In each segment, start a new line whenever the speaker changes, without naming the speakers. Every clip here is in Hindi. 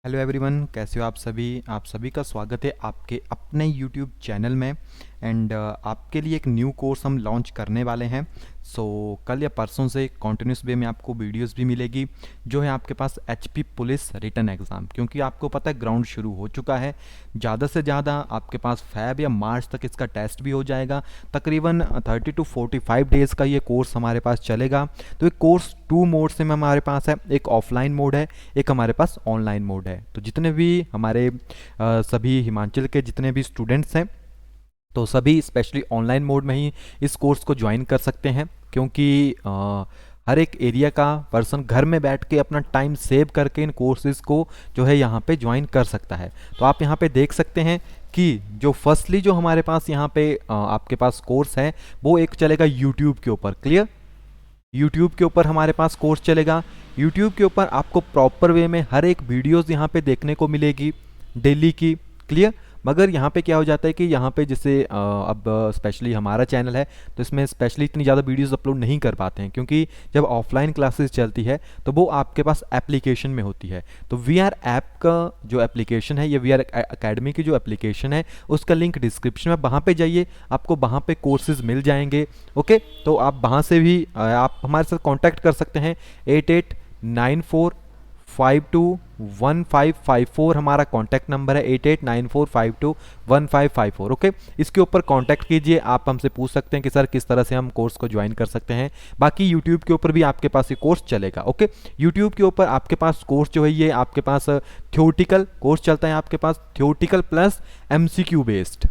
हेलो एवरीवन, कैसे हो आप सभी का स्वागत है आपके अपने यूट्यूब चैनल में। एंड आपके लिए एक न्यू कोर्स हम लॉन्च करने वाले हैं। सो कल या परसों से कंटिन्यूस वे में आपको वीडियोस भी मिलेगी जो है आपके पास एचपी पुलिस रिटन एग्ज़ाम, क्योंकि आपको पता है ग्राउंड शुरू हो चुका है। ज़्यादा से ज़्यादा आपके पास फैब या मार्च तक इसका टेस्ट भी हो जाएगा। तकरीबन 30 to 45 डेज़ का ये कोर्स हमारे पास चलेगा। तो एक कोर्स 2 मोड्स में हमारे पास है, एक ऑफलाइन मोड है, एक हमारे पास ऑनलाइन मोड है। तो जितने भी हमारे सभी हिमाचल के जितने भी स्टूडेंट्स हैं तो सभी स्पेशली ऑनलाइन मोड में ही इस कोर्स को ज्वाइन कर सकते हैं, क्योंकि हर एक एरिया का पर्सन घर में बैठ के अपना टाइम सेव करके इन कोर्सेज़ को जो है यहाँ पे ज्वाइन कर सकता है। तो आप यहाँ पे देख सकते हैं कि जो फर्स्टली जो हमारे पास यहाँ पे आपके पास कोर्स है वो एक चलेगा यूट्यूब के ऊपर। क्लियर? यूट्यूब के ऊपर हमारे पास कोर्स चलेगा। यूट्यूब के ऊपर आपको प्रॉपर वे में हर एक वीडियोस यहाँ पे देखने को मिलेगी डेली की। क्लियर? मगर यहाँ पे क्या हो जाता है कि यहाँ पे जैसे अब स्पेशली हमारा चैनल है तो इसमें स्पेशली इतनी ज़्यादा वीडियोस अपलोड नहीं कर पाते हैं, क्योंकि जब ऑफलाइन क्लासेस चलती है तो वो आपके पास एप्लीकेशन में होती है। तो वी आर ऐप का जो एप्लीकेशन है, ये वी आर अकेडमी की जो एप्लीकेशन है उसका लिंक डिस्क्रिप्शन में, वहाँ पे जाइए, आपको वहाँ पे कोर्सेज मिल जाएंगे। ओके, तो आप वहाँ से भी आप हमारे साथ कांटेक्ट कर सकते हैं। 8894521554 हमारा कॉन्टैक्ट नंबर है, 8894521554। ओके, इसके ऊपर कांटेक्ट कीजिए, आप हमसे पूछ सकते हैं कि सर किस तरह से हम कोर्स को ज्वाइन कर सकते हैं। बाकी यूट्यूब के ऊपर भी आपके पास ये कोर्स चलेगा। ओके, यूट्यूब के ऊपर आपके पास कोर्स जो है ये आपके पास थ्योरेटिकल कोर्स चलता है, आपके पास थ्योरेटिकल प्लस एमसीक्यू बेस्ड,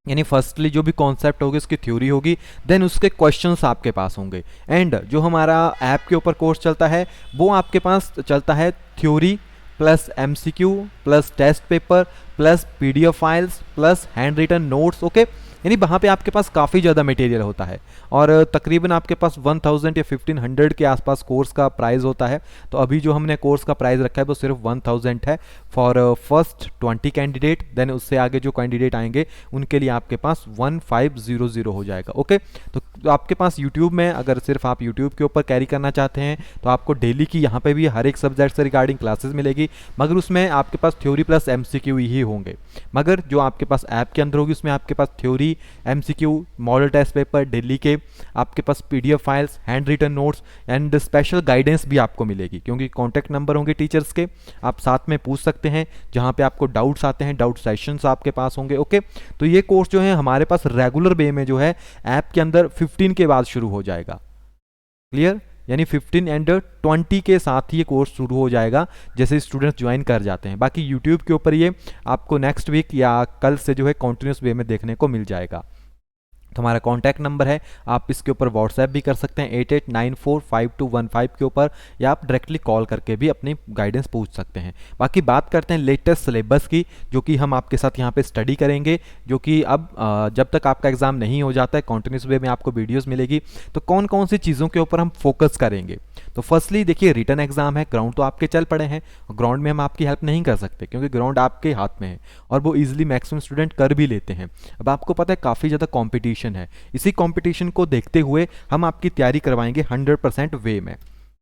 यानी फर्स्टली जो भी कॉन्सेप्ट होगी उसकी थ्योरी होगी, देन उसके क्वेश्चंस आपके पास होंगे। एंड जो हमारा ऐप के ऊपर कोर्स चलता है वो आपके पास चलता है theory plus MCQ plus test paper plus PDF files plus hand written notes. Okay, यानी वहाँ पे आपके पास काफ़ी ज़्यादा मटेरियल होता है और तकरीबन आपके पास 1000 या 1500 के आसपास कोर्स का प्राइस होता है। तो अभी जो हमने कोर्स का प्राइस रखा है वो सिर्फ 1000 है फॉर फर्स्ट 20 कैंडिडेट। देन उससे आगे जो कैंडिडेट आएंगे उनके लिए आपके पास 1500 हो जाएगा। ओके, तो आपके पास यूट्यूब में अगर सिर्फ आप यूट्यूब के ऊपर कैरी करना चाहते हैं तो आपको डेली की यहाँ पे भी हर एक सब्जेक्ट से रिगार्डिंग क्लासेस मिलेगी, मगर उसमें आपके पास थ्योरी प्लस एमसीक्यू ही होंगे। मगर जो आपके पास ऐप के अंदर होगी उसमें आपके पास theory, MCQ, model test paper daily के, आपके पास PDF files, hand written notes and special guidance भी आपको मिलेगी, क्योंकि कॉन्टैक्ट नंबर होंगे टीचर्स के, आप साथ में पूछ सकते हैं जहाँ पे आपको डाउट्स आते हैं, डाउट सेशंस आपके पास होंगे। ओके, तो ये कोर्स जो है हमारे पास रेगुलर वे में जो है ऐप के अंदर 15 के बाद शुरू हो जाएगा। क्लियर? यानी 15 एंड 20 के साथ ही ये कोर्स शुरू हो जाएगा जैसे स्टूडेंट्स ज्वाइन कर जाते हैं। बाकी यूट्यूब के ऊपर ये आपको नेक्स्ट वीक या कल से जो है कंटिन्यूस वे में देखने को मिल जाएगा। तो हमारा कॉन्टैक्ट नंबर है, आप इसके ऊपर व्हाट्सएप भी कर सकते हैं 88945215 के ऊपर, या आप डायरेक्टली कॉल करके भी अपनी गाइडेंस पूछ सकते हैं। बाकी बात करते हैं लेटेस्ट सिलेबस की, जो कि हम आपके साथ यहाँ पे स्टडी करेंगे, जो कि अब जब तक आपका एग्ज़ाम नहीं हो जाता है कॉन्टिन्यूस वे में आपको वीडियोज़ मिलेगी। तो कौन कौन सी चीज़ों के ऊपर हम फोकस करेंगे? तो फर्स्टली देखिए, रिटन एग्जाम है, ग्राउंड तो आपके चल पड़े हैं, ग्राउंड में हम आपकी हेल्प नहीं कर सकते क्योंकि ग्राउंड आपके हाथ में है और वो इजीली मैक्सिमम स्टूडेंट कर भी लेते हैं। अब आपको पता है काफ़ी ज़्यादा कंपटीशन है, इसी कंपटीशन को देखते हुए हम आपकी तैयारी करवाएंगे 100% वे में,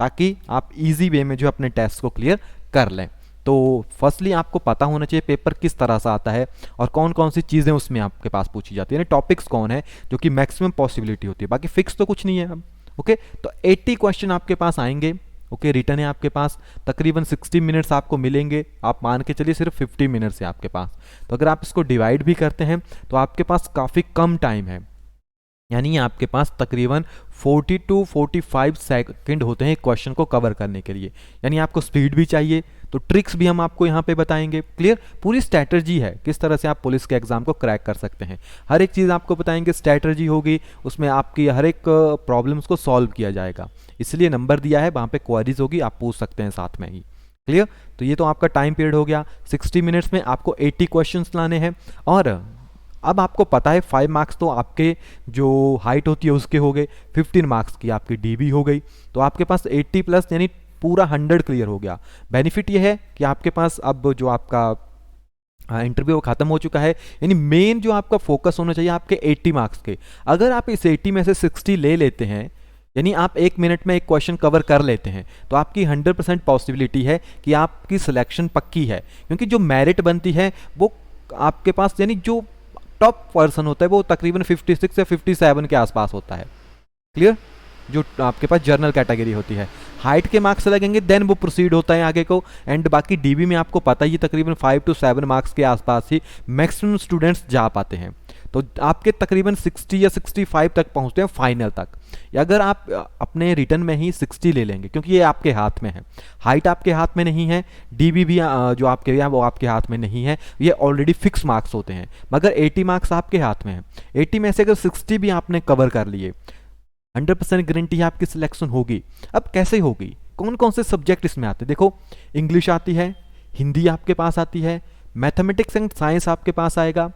ताकि आप इजी वे में जो अपने टेस्ट को क्लियर कर लें। तो फर्स्टली आपको पता होना चाहिए पेपर किस तरह से आता है और कौन कौन सी चीज़ें उसमें आपके पास पूछी जाती है, यानी टॉपिक्स कौन है जो कि मैक्सिमम पॉसिबिलिटी होती है। बाकी फिक्स तो कुछ नहीं है अब। ओके, तो 80 क्वेश्चन आपके पास आएंगे। ओके, रिटर्न है आपके पास, तकरीबन 60 मिनट्स आपको मिलेंगे, आप मान के चलिए सिर्फ 50 मिनट्स है आपके पास। तो अगर आप इसको डिवाइड भी करते हैं तो आपके पास काफ़ी कम टाइम है, यानी आपके पास तकरीबन 40 to 45 सेकंड होते हैं क्वेश्चन को कवर करने के लिए। यानी आपको स्पीड भी चाहिए, तो ट्रिक्स भी हम आपको यहाँ पे बताएंगे। क्लियर? पूरी स्ट्रैटेजी है किस तरह से आप पुलिस के एग्जाम को क्रैक कर सकते हैं, हर एक चीज़ आपको बताएंगे। स्ट्रैटेजी होगी, उसमें आपकी हर एक प्रॉब्लम्स को सॉल्व किया जाएगा, इसलिए नंबर दिया है, वहाँ पे क्वेरीज होगी, आप पूछ सकते हैं साथ में ही। क्लियर? तो ये तो आपका टाइम पीरियड हो गया, 60 मिनट्स में आपको 80 क्वेश्चन लाने हैं। और अब आपको पता है 5 मार्क्स तो आपके जो हाइट होती है उसके हो गए, 15 मार्क्स की आपकी डीबी हो गई, तो आपके पास 80 प्लस यानी पूरा 100 क्लियर हो गया। बेनिफिट ये है कि आपके पास अब जो आपका इंटरव्यू खत्म हो चुका है, यानी मेन जो आपका फोकस होना चाहिए आपके 80 मार्क्स के। अगर आप इस 80 में से 60 ले लेते हैं यानी आप 1 मिनट में एक क्वेश्चन कवर कर लेते हैं तो आपकी 100% पॉसिबिलिटी है कि आपकी सिलेक्शन पक्की है, क्योंकि जो मेरिट बनती है वो आपके पास, यानी जो टॉप पर्सन होता है वो तकरीबन 56 या 57 के आसपास होता है। क्लियर? जो आपके पास जर्नल कैटेगरी होती है, हाइट के मार्क्स लगेंगे देन वो प्रोसीड होता है आगे को। एंड बाकी डीबी में आपको पता ही तकरीबन 5 to 7 मार्क्स के आसपास ही मैक्सिमम स्टूडेंट्स जा पाते हैं। तो आपके तकरीबन 60 या 65 तक पहुंचते हैं फाइनल तक। अगर आप अपने रिटर्न में ही 60 ले लेंगे, क्योंकि ये आपके हाथ में है, हाइट आपके हाथ में नहीं है, डीबी भी जो आपके हैं वो आपके हाथ में नहीं है, ये ऑलरेडी फिक्स मार्क्स होते हैं। मगर 80 मार्क्स आपके हाथ में है, 80 में से अगर 60 भी आपने कवर कर लिए, 100% गारंटी है आपकी सिलेक्शन होगी। अब कैसे होगी, कौन कौन से सब्जेक्ट इसमें आते हैं? देखो, इंग्लिश आती है, हिंदी आपके पास आती है, मैथमेटिक्स एंड साइंस आपके पास आएगा,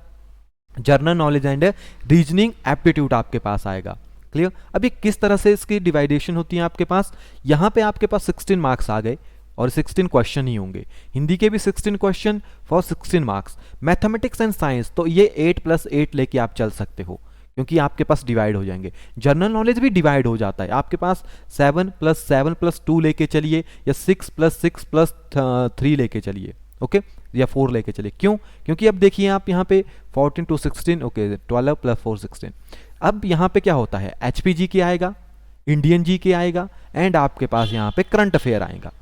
general knowledge and reasoning aptitude आपके पास आएगा। क्लियर? अभी किस तरह से इसकी डिवाइडेशन होती है आपके पास, यहाँ पे आपके पास 16 मार्क्स आ गए और 16 क्वेश्चन ही होंगे। हिंदी के भी 16 question for 16 marks. Mathematics and science तो ये 8+8 लेके आप चल सकते हो, क्योंकि आपके पास डिवाइड हो जाएंगे। जनरल नॉलेज भी डिवाइड हो जाता है आपके पास, 7+7+2 लेके चलिए या 6+6+3 लेके चलिए, ओके, या 4 लेके चलिए। क्यों? क्योंकि अब देखिए आप यहाँ पे 14 to 16, ओके, 12 + 4 16। अब यहाँ पे क्या होता है, एचपीजी के आएगा, इंडियन जी के आएगा, एंड आपके पास यहाँ पे करंट अफेयर आएगा।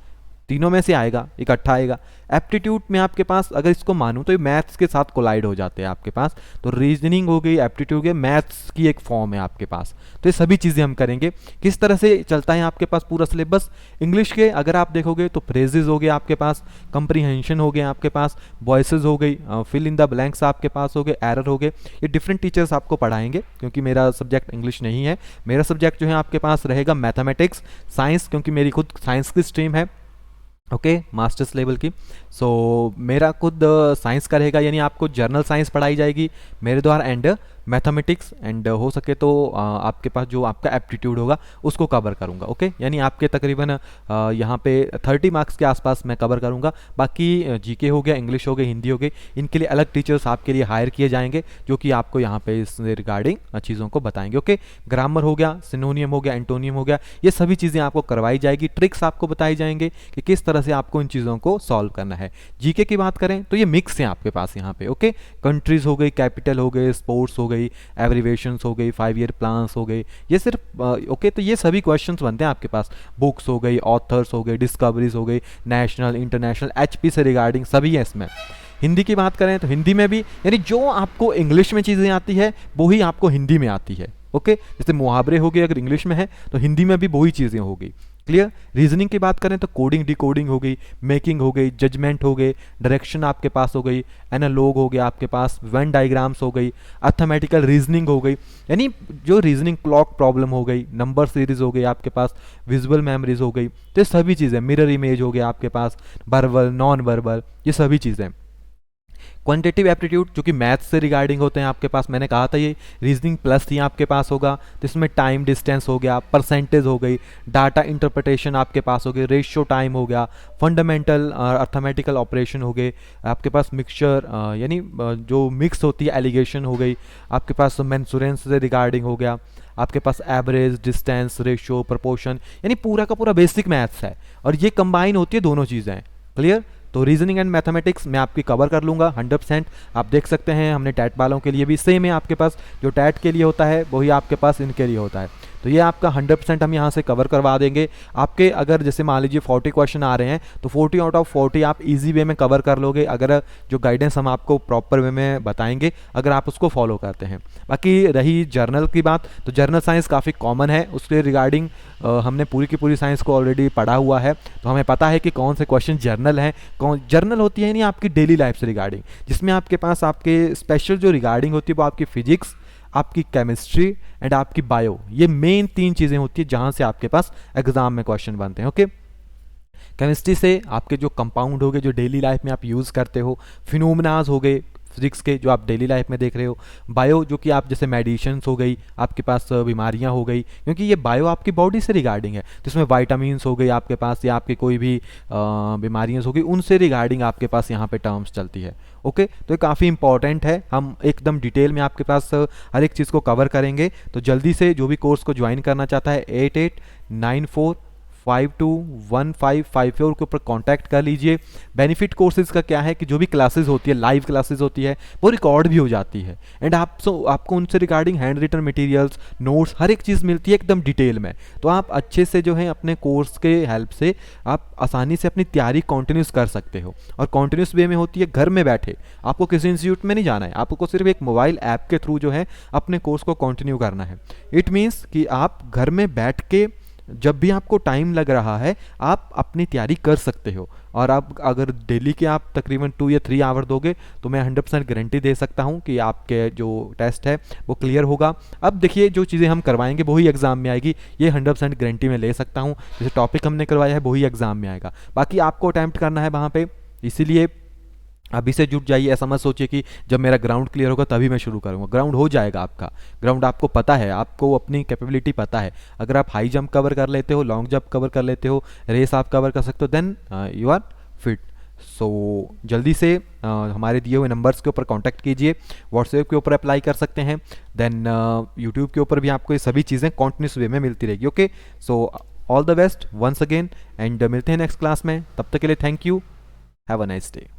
तीनों में से आएगा, इकट्ठा आएगा। एप्टीट्यूड में आपके पास अगर इसको मानूं तो ये मैथ्स के साथ कोलाइड हो जाते हैं आपके पास। तो रीजनिंग हो गई, एप्टीट्यूड के मैथ्स की एक फॉर्म है आपके पास। तो ये सभी चीज़ें हम करेंगे। किस तरह से चलता है आपके पास पूरा सिलेबस? इंग्लिश के अगर आप देखोगे तो फ्रेजेस हो गए आपके पास, कंप्रीहेंशन हो गए आपके पास, वॉइसेस हो गई, फिल इन द ब्लैंक्स आपके पास हो गए, एरर हो गए। ये डिफरेंट टीचर्स आपको पढ़ाएंगे, क्योंकि मेरा सब्जेक्ट इंग्लिश नहीं है। मेरा सब्जेक्ट जो है आपके पास रहेगा मैथमेटिक्स, साइंस, क्योंकि मेरी खुद साइंस की स्ट्रीम है, ओके, मास्टर्स लेवल की। सो मेरा खुद साइंस का रहेगा, यानी आपको जर्नल साइंस पढ़ाई जाएगी मेरे द्वारा, एंड मैथमेटिक्स, एंड हो सके तो आपके पास जो आपका एप्टीट्यूड होगा उसको कवर करूंगा, ओके। यानी आपके तकरीबन यहाँ पे 30 मार्क्स के आसपास मैं कवर करूंगा। बाकी जीके हो गया, इंग्लिश हो गई, हिंदी हो गई, इनके लिए अलग टीचर्स आपके लिए हायर किए जाएंगे, जो कि आपको यहाँ पे इस रिगार्डिंग चीज़ों को बताएंगे, ओके। ग्रामर हो गया, सिनोनियम हो गया, एंटोनियम हो गया, ये सभी चीज़ें आपको करवाई जाएगी। ट्रिक्स आपको बताई जाएंगे कि किस तरह से आपको इन चीज़ों को सॉल्व करना है। जीके की बात करें तो ये मिक्स है आपके पास यहाँ पे, ओके। कंट्रीज हो गई, कैपिटल हो गए, स्पोर्ट्स हो गई, एब्रीवेशंस हो गई, 5 ईयर प्लान्स हो गए, ये सिर्फ ओके। तो ये सभी क्वेश्चंस बनते हैं आपके पास। बुक्स हो गई, ऑथर्स हो गए, डिस्कवरीज हो गई, नेशनल इंटरनेशनल एचपी से रिगार्डिंग सभी है इसमें। हिंदी की बात करें तो हिंदी में भी, यानी जो आपको इंग्लिश में चीज़ें आती है वो ही आपको हिंदी में आती है, ओके। जैसे मुहावरे हो गए अगर इंग्लिश में है तो हिंदी में भी वही चीज़ें होगी। क्लियर? रीजनिंग की बात करें तो कोडिंग, डिकोडिंग हो गई, मेकिंग हो गई, जजमेंट हो गए, डायरेक्शन आपके पास हो गई, एनालॉग हो गया आपके पास, वेन डायग्राम्स हो गई, अर्थमेटिकल रीजनिंग हो गई, यानी जो रीजनिंग क्लॉक प्रॉब्लम हो गई, नंबर सीरीज हो गई आपके पास, विजुअल मेमोरीज हो गई, तो ये सभी चीज़ें, मिरर इमेज हो गया आपके पास, वर्बल, नॉन वर्बल, ये सभी चीज़ें। क्वांटिटेटिव एप्टीट्यूड जो कि मैथ्स से रिगार्डिंग होते हैं आपके पास, मैंने कहा था ये रीजनिंग प्लस ही आपके पास होगा। तो इसमें टाइम डिस्टेंस हो गया, परसेंटेज हो गई, डाटा इंटरप्रिटेशन आपके पास हो गई, रेशियो टाइम हो गया, फंडामेंटल अर्थमेटिकल ऑपरेशन हो गए आपके पास, मिक्सचर यानी जो मिक्स होती है एलिगेशन हो गई आपके पास, मेंसुरेंस से रिगार्डिंग हो गया आपके पास, एवरेज, डिस्टेंस, रेशियो, प्रपोर्शन, यानी पूरा का पूरा बेसिक मैथ्स है और ये कंबाइन होती है दोनों चीज़ें। क्लियर? तो रीजनिंग एंड मैथमेटिक्स मैं आपकी कवर कर लूँगा 100%। आप देख सकते हैं हमने टैट वालों के लिए भी सेम है आपके पास, जो टैट के लिए होता है वही आपके पास इनके लिए होता है। तो ये आपका 100% हम यहाँ से कवर करवा देंगे। आपके अगर जैसे मान लीजिए 40 क्वेश्चन आ रहे हैं तो 40 आउट ऑफ 40 आप इजी वे में कवर कर लोगे, अगर जो गाइडेंस हम आपको प्रॉपर वे में बताएंगे अगर आप उसको फॉलो करते हैं। बाकी रही जर्नल की बात, तो जर्नल साइंस काफ़ी कॉमन है, उसके रिगार्डिंग हमने पूरी की पूरी साइंस को ऑलरेडी पढ़ा हुआ है, तो हमें पता है कि कौन से क्वेश्चन जर्नल हैं। कौन जर्नल होती है नहीं आपकी डेली लाइफ से रिगार्डिंग, जिसमें आपके पास आपके स्पेशल जो रिगार्डिंग होती है वो आपकी फिजिक्स, आपकी केमिस्ट्री एंड आपकी बायो, ये मेन 3 चीज़ें होती है जहाँ से आपके पास एग्जाम में क्वेश्चन बनते हैं, ओके। केमिस्ट्री से आपके जो कंपाउंड हो गए जो डेली लाइफ में आप यूज़ करते हो, फिनोमेनाज हो गए, फिजिक्स के जो आप डेली लाइफ में देख रहे हो, बायो जो कि आप जैसे मेडिसिन्स हो गई, आपके पास बीमारियां हो गई, क्योंकि ये बायो आपकी बॉडी से रिगार्डिंग है, तो इसमें वाइटामिन्स हो गई आपके पास, या आपकी कोई भी बीमारियां हो गई, उनसे रिगार्डिंग आपके पास यहाँ पे टर्म्स चलती है। ओके, तो ये काफ़ी इंपॉर्टेंट है, हम एकदम डिटेल में आपके पास हर एक चीज़ को कवर करेंगे। तो जल्दी से जो भी कोर्स को ज्वाइन करना चाहता है 8894521554 के ऊपर कांटेक्ट कर लीजिए। बेनिफिट कोर्सेज का क्या है कि जो भी क्लासेस होती है, लाइव क्लासेस होती है, वो रिकॉर्ड भी हो जाती है, एंड आपको उनसे regarding hand written materials, notes, हर एक चीज़ मिलती है एकदम डिटेल में। तो आप अच्छे से जो है अपने कोर्स के हेल्प से आप आसानी से अपनी तैयारी कॉन्टिन्यूस कर सकते हो, और कॉन्टिन्यूस वे में होती है घर में बैठे, आपको किसी इंस्टीट्यूट में नहीं जाना है, आपको सिर्फ एक मोबाइल ऐप के थ्रू जो है अपने कोर्स को कंटिन्यू करना है। इट मीन्स कि आप घर में बैठ के जब भी आपको टाइम लग रहा है आप अपनी तैयारी कर सकते हो, और आप अगर डेली के आप तकरीबन 2 या 3 आवर दोगे तो मैं 100% गारंटी दे सकता हूं कि आपके जो टेस्ट है वो क्लियर होगा। अब देखिए, जो चीज़ें हम करवाएंगे वही एग्ज़ाम में आएगी, ये 100% गारंटी में ले सकता हूं। जैसे टॉपिक हमने करवाया है वही एग्ज़ाम में आएगा, बाकी आपको अटैम्प्ट करना है वहाँ पे। इसीलिए अभी से जुट जाइए, ऐसा मत सोचिए कि जब मेरा ग्राउंड क्लियर होगा तभी मैं शुरू करूँगा। ग्राउंड हो जाएगा आपका, ग्राउंड आपको पता है, आपको अपनी कैपेबिलिटी पता है। अगर आप हाई जंप कवर कर लेते हो, लॉन्ग जंप कवर कर लेते हो, रेस आप कवर कर सकते हो, देन यू आर फिट। सो जल्दी से हमारे दिए हुए नंबर्स के ऊपर कांटेक्ट कीजिए, व्हाट्सएप के ऊपर अप्लाई कर सकते हैं, देन यूट्यूब के ऊपर भी आपको ये सभी चीज़ें कॉन्टिन्यूस वे में मिलती रहेगी। Okay, so all the best once again, and मिलते हैं नेक्स्ट क्लास में। तब तक के लिए thank you, have a nice day.